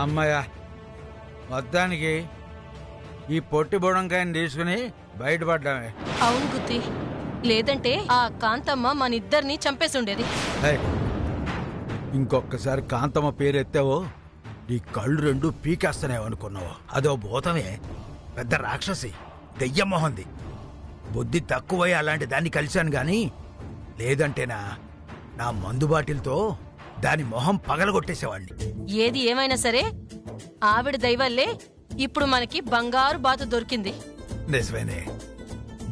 అమ్మయ్యా, మొత్తానికి ఈ పొట్టి బుడంకాయని తీసుకుని బయటపడ్డామే. అవును గుత్తి, లేదంటే ఆ కాంతమ్మ మనిద్దరిని చంపేసుండేది. ఇంకొకసారి కాంతమ్మ పేరు ఎత్తావో నీ కళ్ళు రెండు పీకేస్తానేవనుకున్నావు. అదో భూతమే, పెద్ద రాక్షసి, దెయ్యమోహంది. బుద్ధి తక్కువై అలాంటి దాన్ని కలిశాను గాని లేదంటేనా నా మందు బాటిల్తో దాని మొహం పగలగొట్టేసేవాడిని. ఏది ఏమైనా సరే ఆవిడ దయవల్లే ఇప్పుడు మనకి బంగారు బాతు దొరికింది. నిజమేనే,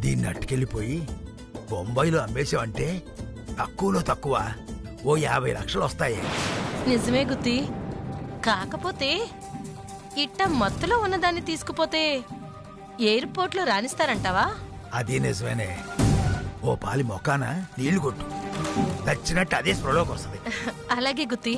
దీన్ని అట్టుకెళ్ళిపోయి బొంబాయిలో అమ్మేసావంటే తక్కువలో తక్కువ ఓ 50 లక్షలు వస్తాయి. నిజమే గుత్తి, కాకపోతే ఇట్ట మత్తులో ఉన్నదాన్ని తీసుకుపోతే ఎయిర్పోర్ట్ లో రాణిస్తారంటావా? అది నిజమేనే. ఓ పాలి మొక్కాన నీళ్లు కొట్టు, నచ్చినట్టు అదే స్పృహలోకి వస్తుంది. అలాగే గుత్తి.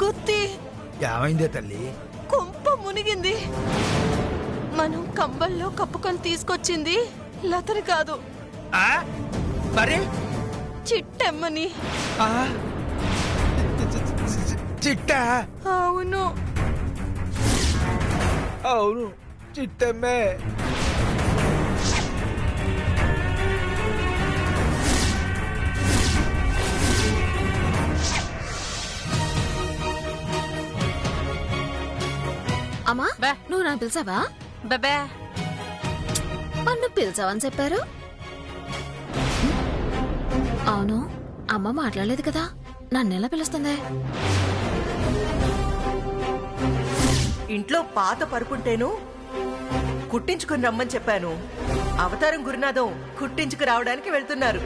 గుత్తి, ఏమైందే తల్లి? కొంప మునిగింది. మనం కంబల్లో కప్పుకొని తీసుకొచ్చింది లతని కాదు, మరి చిట్టెమ్మని. చిట్టా? అవును అవును, చిట్టమ్మే. అమ్మా, నువ్వు నాకు పిలిచావా? బెబే, నన్ను పిలిచావని చెప్పారు. అవును, అమ్మ మాట్లాడలేదు కదా, నన్నెలా పిలుస్తుంది? ఇంట్లో పాత పరుపుంటేను కుట్టించుకుని రమ్మని చెప్పాను. అవతారం గురునాథం కుట్టించుకు రావడానికి వెళ్తున్నారు.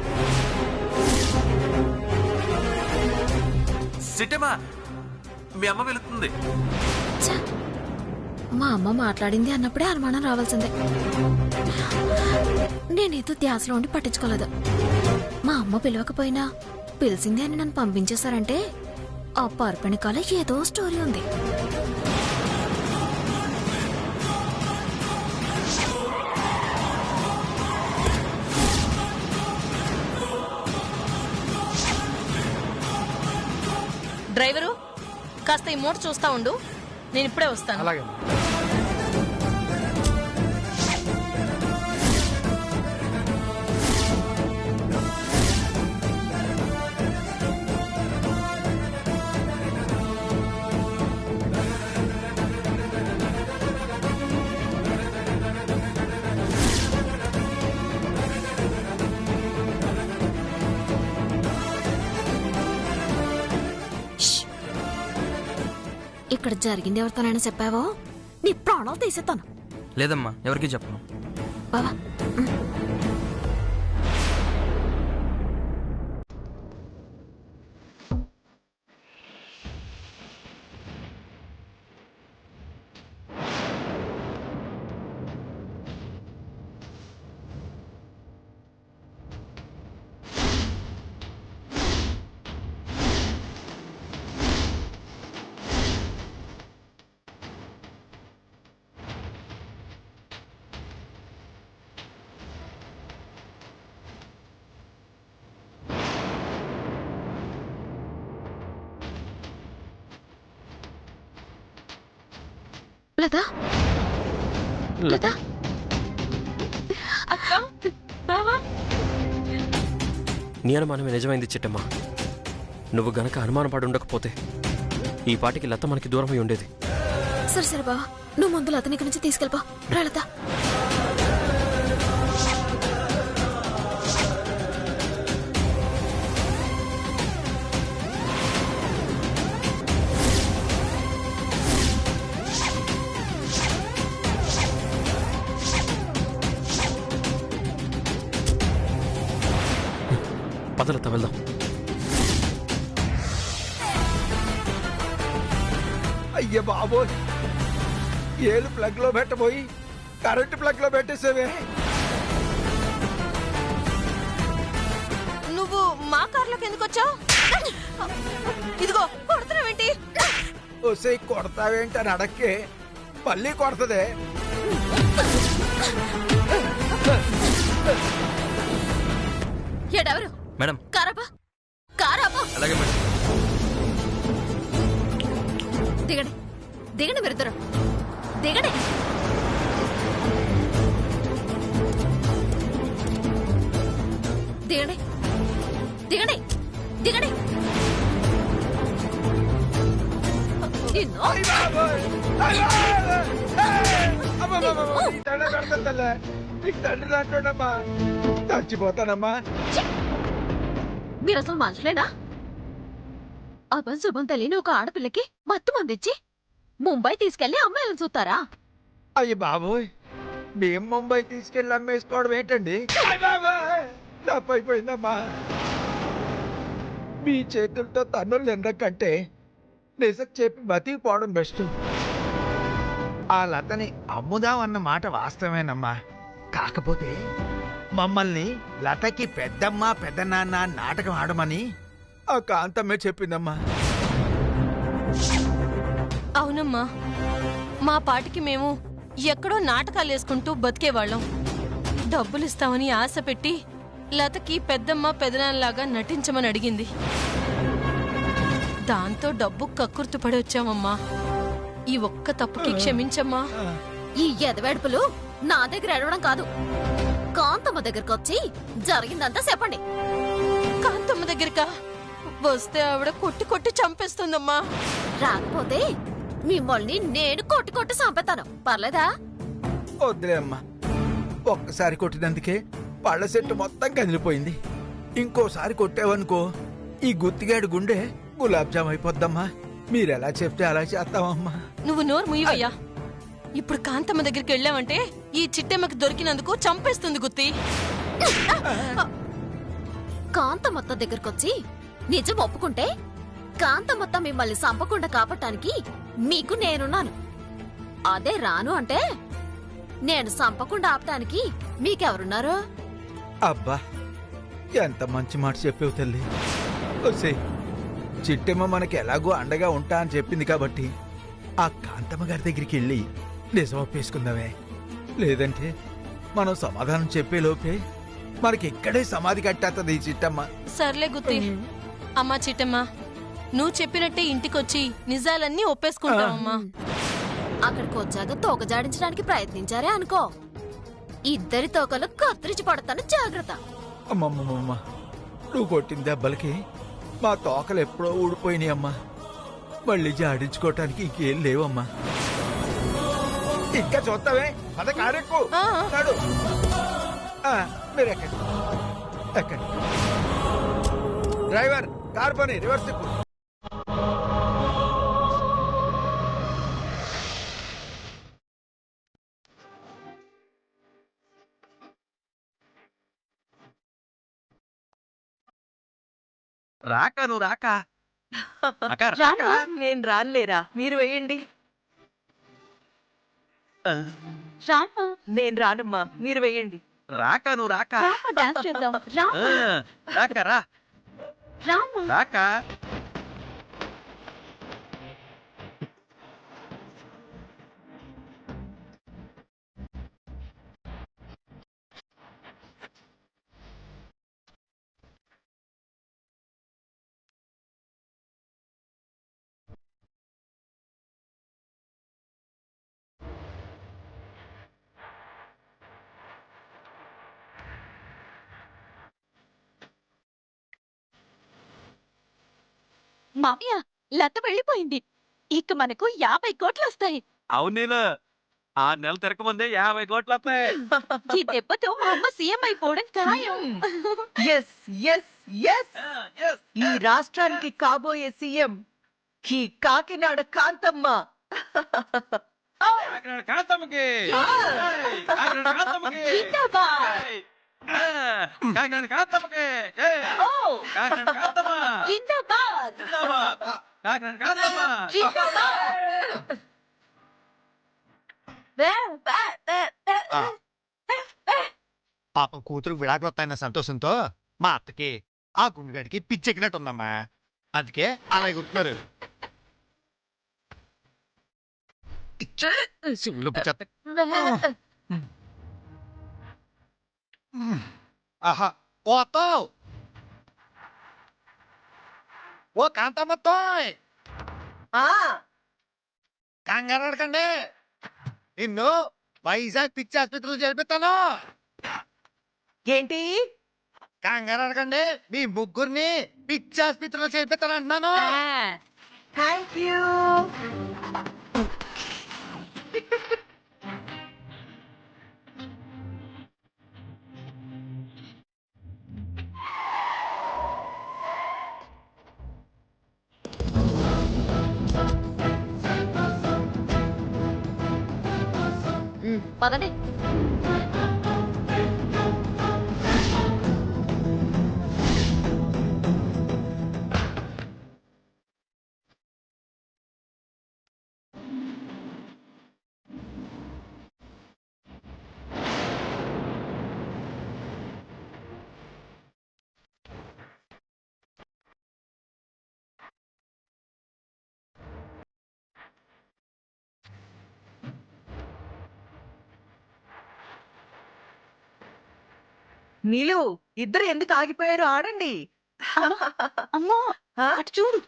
సిటమా, మీ అమ్మ వెళుతుంది. మా అమ్మ మాట్లాడింది అన్నప్పుడే అనుమానం రావాల్సిందే. నేనేదో ధ్యాసలో ఉండి పట్టించుకోలేదు. మా అమ్మ పిలవకపోయినా పిలిచింది అని నన్ను పంపించేశారంటే ఆ పర్పణికాల ఏదో స్టోరీ ఉంది. డ్రైవరు కాస్త ఈ మోటర్ చూస్తా ఉండు, నేను ఇప్పుడే వస్తాను. అలాగే. ఇక్కడ జరిగింది ఎవరితోనైనా చెప్పావో నీ ప్రాణాలు తీసేస్తాను. లేదమ్మా, ఎవరికి చెప్పను. బావా, లత, లత, అక్క, బావా. నీ అనుమానమే నిజమైంది చిట్టమ్మా. నువ్వు గనక అనుమానం పడి ఉండకపోతే ఈ పాటికి లత మనకి దూరమై ఉండేది. సరే సరే బావా, నువ్వు ముందు లతని ఇక్కడి నుంచి తీసుకెళ్ళిపో. రా లత. పదలత వెళ్దాం. అయ్య బాబోయ్, ఏలు ప్లగ్ లో పెట్టబోయి కరెంట్ ప్లగ్ లో పెట్టేసేవే. నువ్వు మా కార్లోకి ఎందుకు వచ్చావు? ఇదిగో కొడుతున్నావేంటి? వస్తే కొడతావేంటి అని అడక్కే మళ్ళీ కొడతదే. ఎడెవరు మేడం కారాపా కారాపా అలాగే మేడం. దిగండి దిగండి మీరిద్దరు దిగండి. దిగండి దిగండి దిగండి. నిన్ను తండ్రి దాంట్లోనమ్మా చచ్చిపోతానమ్మా. మీరు అసలు మనుషులేనా? అభం శుభం తెలియని ఒక ఆడపిల్లకి మత్తు మందిచ్చి ముంబై తీసుకెళ్లి అమ్మాయిలను చూస్తారా? అయ్యి బాబోయ్, మేము ముంబై తీసుకెళ్ళి అమ్మేసుకోవడం ఏంటండి? తప్పైపోయిందమ్మా. మీ చేతులతో తన్నులు నిండకంటే నిజం చెప్పి బతికిపోవడం బెస్ట్. ఆ లతని అమ్ముదామన్న మాట వాస్తవేనమ్మా. కాకపోతే మమ్మల్ని లతకి పెద్దమ్మ పెద్దనాన్న నాటకం ఆడమని ఆ కాంతమ్మే చెప్పిందమ్మా. అవునమ్మా, మా పాటికి మేము ఎక్కడో నాటకాలు వేసుకుంటూ బతికేవాళ్ళం. డబ్బులు ఇస్తామని ఆశ పెట్టి లతకి పెద్దమ్మ పెదనాన్నలాగా నటించమని అడిగింది. దాంతో డబ్బు కక్కుర్తుపడి వచ్చామమ్మా. ఈ ఒక్క తప్పుకి క్షమించమ్మా. ఈ ఎదవేడుపులు నా దగ్గర ఎడవడం కాదు, కాంతమ్మ దగ్గరకు వచ్చి జరిగిందంతా చెప్పండి. కాంతమ్మ దగ్గరకా? వస్తే ఆవిడ కొట్టి కొట్టి చంపేస్తుందమ్మా. రాకపోతే మిమ్మల్ని నేను కొట్టి కొట్టి చంపేతాను, పర్లేదా? వద్దులే అమ్మా, ఒక్కసారి కొట్టినందుకే పళ్ళ సెట్టు మొత్తం కదిలిపోయింది. ఇంకోసారి కొట్టావనుకో ఈ గుత్తిగాడి గుండె గులాబ్ జామ్ అయిపోద్దమ్మా. మీరెలా చెప్తే అలా చేస్తామమ్మా. నువ్వు నోరు ముయ్యవయ్యా. ఇప్పుడు కాంతమ్మ దగ్గరికి వెళ్ళావంటే ఈ చిట్టెమ్మకి దొరికినందుకు చంపేస్తుంది గుత్తి. కాంతమ్మత్త దగ్గరకొచ్చి నిజం ఒప్పుకుంటే కాంతమ్మత్త మిమ్మల్ని చంపకుండా కాపాడటానికి మీకు నేనున్నాను. అదే రాను అంటే నేను చంపకుండా ఆపటానికి మీకెవరున్నారు? అబ్బా, ఎంత మంచి మాట చెప్పావు తల్లి. ఒసే, చిట్టెమ్మ మనకి ఎలాగో అండగా ఉంటా అని చెప్పింది కాబట్టి ఆ కాంతమ్మ గారి దగ్గరికి వెళ్ళి నిజం ఒప్పేసుకుందామే. లేదంటే మనం సమాధానం చెప్పే లోపే మనకి ఇక్కడే సమాధి కట్టేస్తుంది ఈ చిట్టమ్మ. సర్లే గుత్తి. అమ్మా చిట్టమ్మ, నువ్వు చెప్పినట్టే ఇంటికొచ్చి నిజాలన్నీ ఒప్పేసుకుంటావమ్మా. అక్కడికి వచ్చాక తోక జాడించడానికి ప్రయత్నించారే అనుకో, ఇద్దరి తోకలు కత్తిరించి పడతాను, జాగ్రత్త. అమ్మమ్మమ్మ, నువ్వు కొట్టిన దెబ్బలకి మా తోకలు ఎప్పుడో ఊడిపోయినాయి అమ్మా. మళ్ళీ జాడించుకోవటానికి ఇంకేం లేవమ్మా. ఇంకా చూస్తావే, అదే కారెక్కు. నడు. మీరు ఎక్కండి ఎక్కండి. డ్రైవర్, కార్ పని రివర్స్ తిప్పు. రాక నువ్వు రాక నేను రానులేరా, మీరు వేయండి. నేను రానమ్మా, మీరు వేయండి. రాక నువ్వు రాక రాక రా రాక. మామయ్య, లత వెళ్ళిపోయింది. ఇక మనకు 50 కోట్లు వస్తాయి. అవును, నేను 6 నెలలు తిరగముందే 50 కోట్లు వస్తాయి. ఈ దెబ్బతో మా అమ్మ సీఎం అయిపోవడం ఖాయం. ఎస్ ఎస్ ఎస్, ఈ రాష్ట్రానికి కాబోయే సీఎం ఈ కాకినాడ కాంతమ్మ. కాంతమ్మకి కాంతమ్మకి కాకినాడ కాంతమ్మకి కాకినాడ కాంతమ్మ జిందాబాద్. కాకినాడ కాంతమ్మ. పాపం కూతురు విడాకులు వస్తాయన్న సంతోషంతో మా అత్తకి ఆ గుండెగడికి పిచ్చెక్కినట్టుందమ్మా. అందుకే అలా ఎగురుతున్నారు. ఆహా పోతావు ఓ కాంతమ్మతోయ్ ఆ కంగారు అడకండి, నిన్ను వైజాగ్ పిచ్చి ఆసుపత్రిలో చేర్పిస్తాను. ఏంటి? కంగారు అడకండి, మీ ముగ్గురిని పిచ్చి ఆసుపత్రిలో చేర్పిస్తాను అంటున్నాను. Thank you. పదండి. నీలు, ఇద్దరు ఎందుకు ఆగిపోయారు? ఆడండి. అమ్మో, ఆ? అటు చూడు.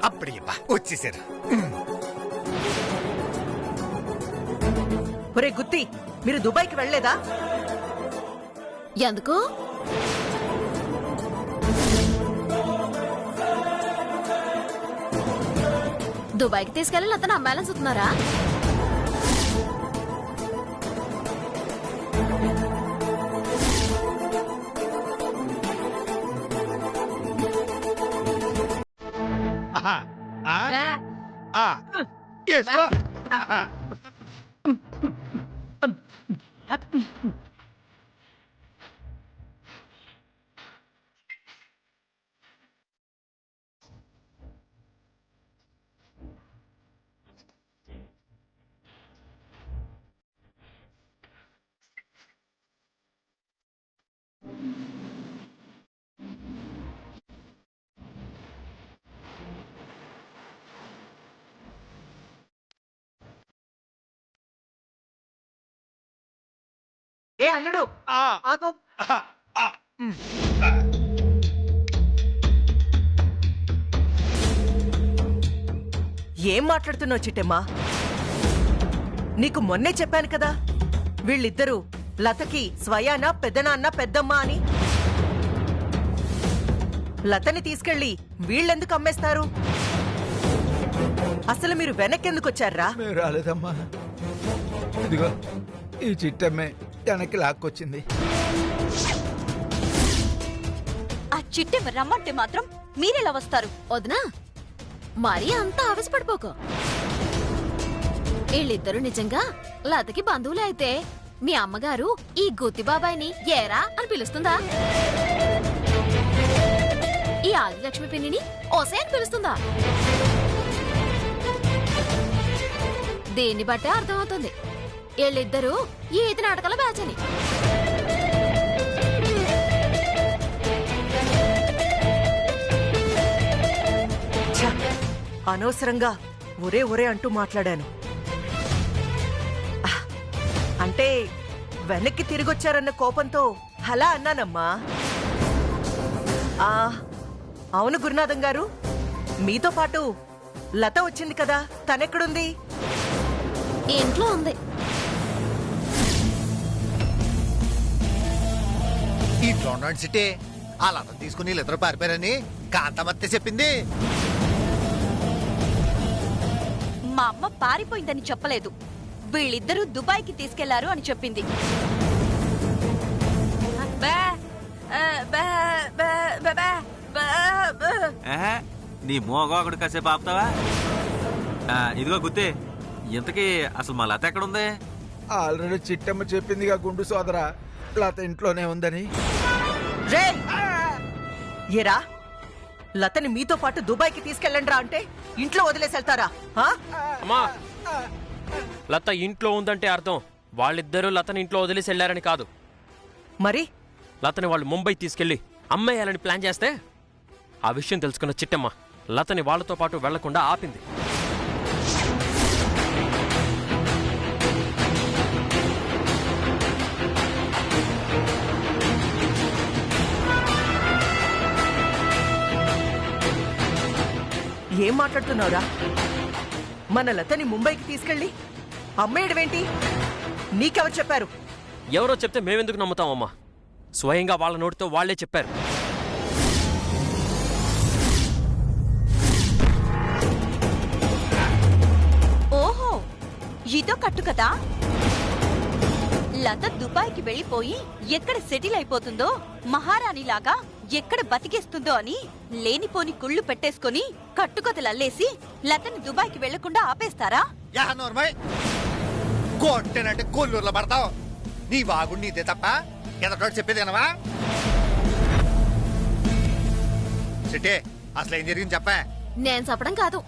అప్పుడే వచ్చేసారు. ఒరే గుత్తి, మీరు దుబాయ్కి వెళ్ళలేదా? ఎందుకు? దుబాయ్కి తీసుకెళ్ళి అతను అమ్మాయిలను చూస్తున్నారా? ఆహా, ఆ, ఆ, వేసుకో. ఆహా. ఏ అల్లుడు, ఆ, ఆగు. ఆహా, ఆ. ఏం మాట్లాడుతున్నావు చిట్టమ్మా? నీకు మొన్నే చెప్పాను కదా, వీళ్ళిద్దరూ లతకి స్వయాన పెద్దనాన్న పెద్దమ్మ అని. లతని తీసుకెళ్ళి వీళ్ళెందుకు అమ్మేస్తారు? అసలు మీరు వెనక్కెందుకు వచ్చారా? మేము రాలేదమ్మా. ఇదిగో ఈ చిట్టమ్మే వెనక్కి లాక్కొచ్చింది. ఆ చిట్టెమ్మ రమ్మంటే మాత్రం మీరెలా వస్తారు? వదినా, మరీ అంత ఆవేశపడిపోకు. వీళ్ళిద్దరూ నిజంగా లతకి బంధువులే అయితే మీ అమ్మగారు ఈ గుత్తి బాబాయిని ఏరా అని పిలుస్తుందా? ఈ ఆదిలక్ష్మి పిన్నిని ఓసే అని పిలుస్తుందా? దీన్ని బట్టే అర్థమవుతుంది వీళ్ళిద్దరూ ఈ ఈత నాటకాల బ్యాచ్ అని. ఛ, అనవసరంగా ఒరే ఒరే అంటూ మాట్లాడాను. అంటే వెనక్కి తిరిగొచ్చారన్న కోపంతో అలా అన్నానమ్మా. అవును గురునాథం గారు, మీతో పాటు లత వచ్చింది కదా, తనెక్కడుంది? ఇంట్లో ఉంది. ఇంట్లో ఉన్నాడు సిటీ. ఆ లత తీసుకుని వీళ్ళిద్దరు పారిపోయారని కాంతమత్తే చెప్పింది. మా అమ్మ పారిపోయిందని చెప్పలేదు, వీళ్ళిద్దరూ దుబాయ్కి తీసుకెళ్లారు అని చెప్పింది. నీ మోగోకుడు కాసేపు ఆపుతావా? ఇదిగో గుత్తే, ఇంతకీ అసలు మా లత ఎక్కడుంది? ఆల్రెడీ చిట్టమ్మ చెప్పిందిగా గుండు సోదరా, లత ఇంట్లోనే ఉందని. రే ఏరా, లతని మీతో పాటు దుబాయ్కి తీసుకెళ్ళండి రా అంటే ఇంట్లో వదిలేసి వెళ్తారా? ఆ? అమ్మా, లత ఇంట్లో ఉందంటే అర్థం వాళ్ళిద్దరూ లతని ఇంట్లో వదిలేసి వెళ్లారని కాదు. మరి లతని వాళ్ళు ముంబై తీసుకెళ్లి అమ్మేయాలని ప్లాన్ చేస్తే ఆ విషయం తెలుసుకున్న చిట్టమ్మ లతని వాళ్ళతో పాటు వెళ్లకుండా ఆపింది. ఏం మాట్లాడుతున్నావురా? మన లతని ముంబైకి తీసుకెళ్ళి అమ్మేయడమేంటి? నీకెవరు చెప్పారు? ఎవరో చెప్తే మేమెందుకు నమ్ముతామమ్మా? స్వయంగా వాళ్ళ నోటితో వాళ్లే చెప్పారు. ఓహో, ఇదో కట్టు కదా. లత దుబాయ్కి వెళ్ళిపోయి ఎక్కడ సెటిల్ అయిపోతుందో, మహారాణిలాగా ఎక్కడ బతికేస్తుందో అని లేనిపోని కుళ్ళు పెట్టేసుకుని కట్టుకథలల్లేసి లతని దుబాయ్కి వెళ్లకుండా ఆపేస్తారా? కొట్టేనంటే కొల్లూరులో పడతావు. నీ బాగుండి నీదే తప్ప ఎదటోడు చెప్పేది కనవా? సిటే అసలు ఏం జరిగింది చెప్పా? నేను చెప్పడం కాదు,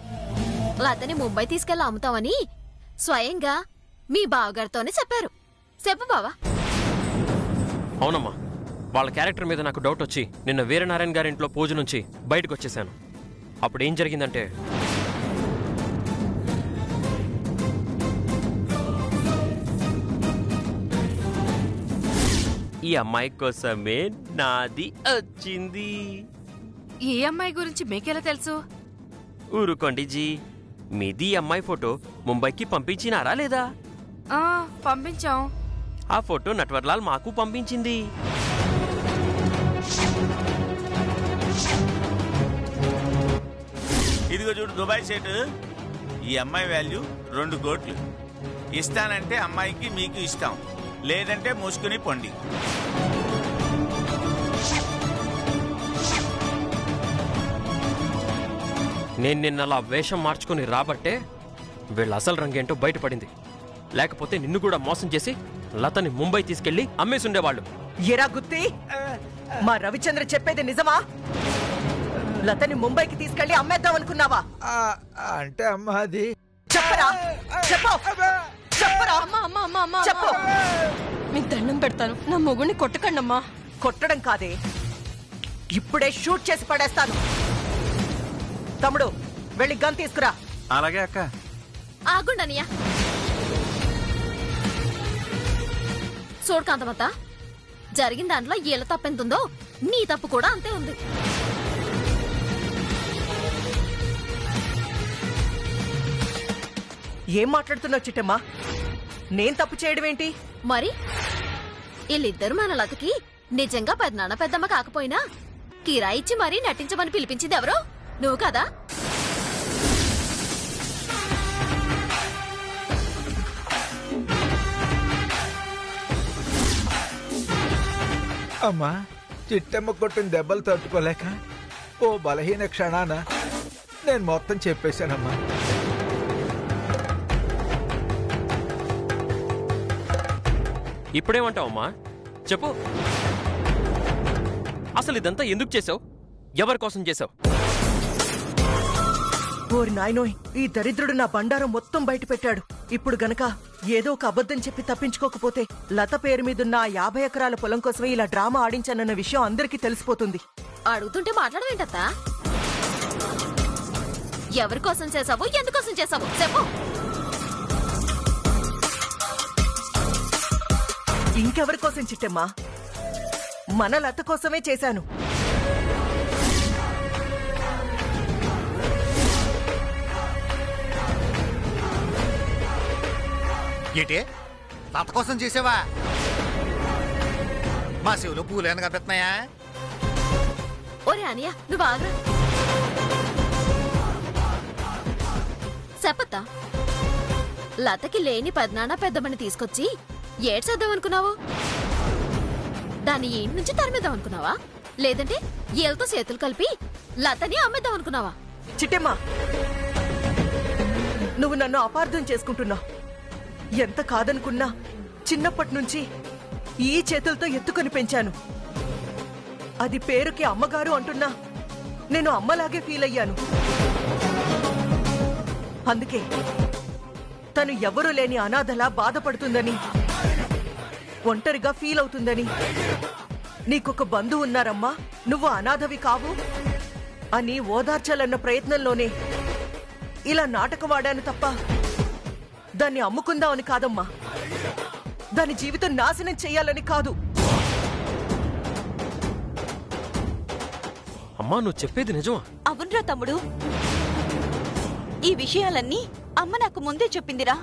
లతని ముంబై తీసుకెళ్ళి అమ్ముతామని స్వయంగా మీ బావగారితోనే చెప్పారు. చెప్పు బావా. అవునమ్మా, వాళ్ళ క్యారెక్టర్ మీద నాకు డౌట్ వచ్చి నిన్న వీరనారాయణ గారింట్లో పూజ నుంచి బయటకు వచ్చేసాను. అప్పుడు ఏం జరిగిందంటే, ఈ అమ్మాయి కోసమే నాది వచ్చింది. ఏ అమ్మాయి గురించి మీకెలా తెలుసు? ఊరుకోండి జీ, మీది అమ్మాయి ఫోటో ముంబైకి పంపించినారా లేదా? పంపించాం. ఆ ఫోటో నట్వర్లాల్ మాకు పంపించింది. ఇదిగో చూడు దుబాయ్ సెట్. ఈ అమ్మాయి వాల్యూ 2 కోట్లు. ఇస్తానంటే అమ్మాయికి మీకు ఇస్తాం, లేదంటే మూసుకుని పొండి. నేను నిన్నలా వేషం మార్చుకుని రాబట్టే వీళ్ళ అసలు రంగేంటో బయటపడింది. లేకపోతే నిన్ను కూడా మోసం చేసి లతని ముంబై తీసుకెళ్లి అమ్మేసుండేవాళ్ళు. ఎరా గుత్తి, మా రవిచంద్ర చెప్పేది నిజమా? లతని ముంబైకి తీసుకెళ్లి అమ్మేద్దాం అనుకున్నావా? అంటే అమ్మా అది చెప్పరా, చెప్పు, చెప్పరా, చెప్పు. మీకు దండం పెడతాను, నా మొగుడిని కొట్టకండమ్మా. కొట్టడం కాదే, ఇప్పుడే షూట్ చేసి పడేస్తాను. తమ్ముడు, వెళ్ళి గన్ తీసుకురా. అలాగే అక్క. ఆగుండనియా. చూడు కాంతమత్త, జరిగిన దాంట్లో ఏళ్ళ తప్పెంతుందో నీ తప్పు కూడా అంతే ఉంది. ఏం మాట్లాడుతున్నావు చిట్టమ్మా? నేను తప్పు చేయడం ఏంటి? మరి వీళ్ళిద్దరు మన లతకి నిజంగా పెద్దనాన్న పెద్దమ్మ కాకపోయినా కిరాయిచ్చి మరీ నటించమని పిలిపించింది ఎవరో? నువ్వు కదా? అమ్మా, చిట్టమ్మ కొట్టిన దెబ్బలు తట్టుకోలేక ఓ బలహీన క్షణాన నేను మొత్తం చెప్పేశానమ్మా. ఇప్పుడేమంటావమ్మా? చెప్పు, అసలు ఇదంతా ఎందుకు చేసావు? ఎవరి కోసం చేసావు? ఓరి నాయనోయ్, ఈ దరిద్రుడు నా బండారం మొత్తం బయట పెట్టాడు. ఇప్పుడు గనక ఏదో ఒక అబద్ధం చెప్పి తప్పించుకోకపోతే లత పేరు మీదున్న 50 ఎకరాల పొలం కోసమే ఇలా డ్రామా ఆడించానన్న విషయం అందరికీ తెలిసిపోతుంది. అడుగుతుంటే మాట్లాడవేంటత్తా? ఎవరి కోసం చేసావు, ఎందుకోసం చేసావు చెప్పు. ఇంకెవరి కోసం చిట్టమ్మా? మన లత కోసమే చేశాను. ఏంటి లత కోసం చేసావా? మా శివులు పూలేను కనిపిస్తున్నాయా? ఓరే అనియా, నువ్వు ఆగ్రా. చెప్పత్తా, లతకి లేని పెద్దనాన్న పెద్దమ్మని తీసుకొచ్చి ఏడ్చేద్దామనుకున్నావు? దాన్ని ఇంటి నుంచి తరిమేద్దాం అనుకున్నావా? లేదంటే ఏళ్ళతో చేతులు కలిపి లతని అమ్మేద్దాం అనుకున్నావా? చిట్టమ్మా, నువ్వు నన్ను అపార్థం చేసుకుంటున్నావు. ఎంత కాదనుకున్నా చిన్నప్పటి నుంచి ఈ చేతులతో ఎత్తుకొని పెంచాను. అది పేరుకి అమ్మగారు అంటున్నా నేను అమ్మలాగే ఫీల్ అయ్యాను. అందుకే తను ఎవరూ లేని అనాథలా బాధపడుతుందని, ఒంటరిగా ఫీల్ అవుతుందని, నీకొక బంధువు ఉన్నారమ్మా, నువ్వు అనాథవి కావు అని ఓదార్చాలన్న ప్రయత్నంలోనే ఇలా నాటకవాడాను తప్ప దాన్ని అమ్ముకుందామని కాదమ్మా. దాని జీవితం నాశనం చెయ్యాలని కాదు. అమ్మా నువ్వు చెప్పేది నిజమా? అవునరా తమ్ముడు, ఈ విషయాలన్నీ అమ్మ నాకు ముందే చెప్పిందిరా.